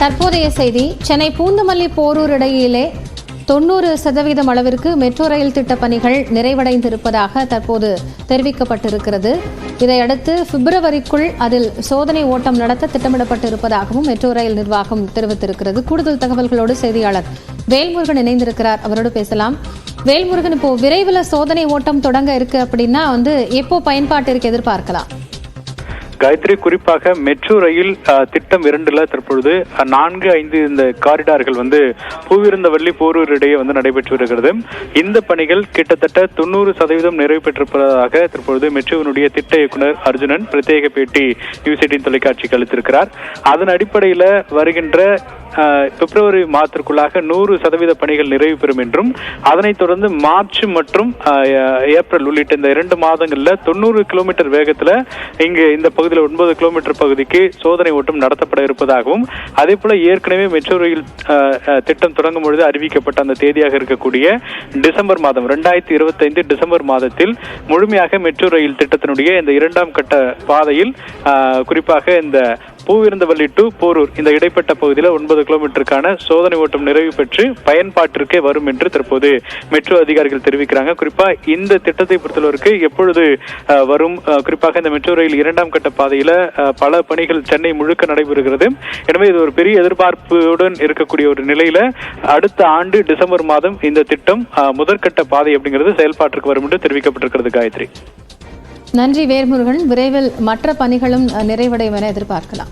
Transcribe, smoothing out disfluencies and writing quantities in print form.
தற்போதைய செய்தி. சென்னை பூந்தமல்லி போரூர் இடையிலே 90% அளவிற்கு மெட்ரோ ரயில் திட்ட பணிகள் நிறைவடைந்திருப்பதாக தற்போது தெரிவிக்கப்பட்டிருக்கிறது. இதையடுத்து பிப்ரவரிக்குள் அதில் சோதனை ஓட்டம் நடத்த திட்டமிடப்பட்டிருப்பதாகவும் மெட்ரோ ரயில் நிர்வாகம் தெரிவித்திருக்கிறது. கூடுதல் தகவல்களோடு செய்தியாளர் வேல்முருகன் இணைந்திருக்கிறார். அவரோடு பேசலாம். வேல்முருகன், இப்போ விரைவில் சோதனை ஓட்டம் தொடங்க இருக்கு அப்படின்னா எப்போ பயன்பாட்டிற்கு எதிர்பார்க்கலாம்? காயத்ரி, குறிப்பாக மெட்ரோ ரயில் திட்டம் 2ல தற்பொழுது 4, 5 இந்த காரிடார்கள் பூவிருந்தவல்லி போரூர் இடையே நடைபெற்று வருகிறது. இந்த பணிகள் கிட்டத்தட்ட 90% நிறைவு பெற்றிருப்பதாக தற்பொழுது மெட்ரோவினுடைய திட்ட இயக்குனர் அர்ஜுனன் பிரத்யேக பேட்டி நியூஸ் 18 தொலைக்காட்சிக்கு அளித்திருக்கிறார். அதன் அடிப்படையில் வருகின்ற பிப்ரவரி மாதத்திற்குள்ளாக 100% பணிகள் நிறைவு பெறும் என்றும், அதனைத் தொடர்ந்து மார்ச் மற்றும் ஏப்ரல் உள்ளிட்ட இந்த 2 மாதங்கள்ல 90 கிலோமீட்டர் வேகத்துல இங்கு இந்த பகுதியில் 9 கிலோமீட்டர் பகுதிக்கு சோதனை ஓட்டம் நடத்தப்பட இருப்பதாகவும், அதே போல ஏற்கனவே மெட்ரோ ரயில் திட்டம் தொடங்கும் பொழுது அறிவிக்கப்பட்ட அந்த தேதியாக இருக்கக்கூடிய டிசம்பர் மாதம் 2025 டிசம்பர் மாதத்தில் முழுமையாக மெட்ரோ ரயில் திட்டத்தினுடைய இந்த 2ஆம் கட்ட பாதையில் குறிப்பாக இந்த பூவிருந்தவல்லி டு போரூர் இந்த இடைப்பட்ட பகுதியில் 9 கிலோமீட்டருக்கான சோதனை ஓட்டம் நிறைவு பெற்று பயன்பாட்டிற்கே வரும் என்று தற்போது மெட்ரோ அதிகாரிகள் தெரிவிக்கிறாங்க. குறிப்பா இந்த திட்டத்தை பொறுத்தளவிற்கு எப்பொழுது வரும், குறிப்பாக இந்த மெட்ரோ ரயில் 2ஆம் கட்ட பாதையில பல பணிகள் சென்னை முழுக்க நடைபெறுகிறது. எனவே இது ஒரு பெரிய எதிர்பார்ப்புடன் இருக்கக்கூடிய ஒரு நிலையில அடுத்த ஆண்டு டிசம்பர் மாதம் இந்த திட்டம் முதற்கட்ட பாதை அப்படிங்கிறது செயல்பாட்டிற்கு வரும் என்று தெரிவிக்கப்பட்டிருக்கிறது. காயத்ரி, நன்றி வேல்முருகன். விரைவில் மற்ற பணிகளும் நிறைவடையும் என எதிர்பார்க்கலாம்.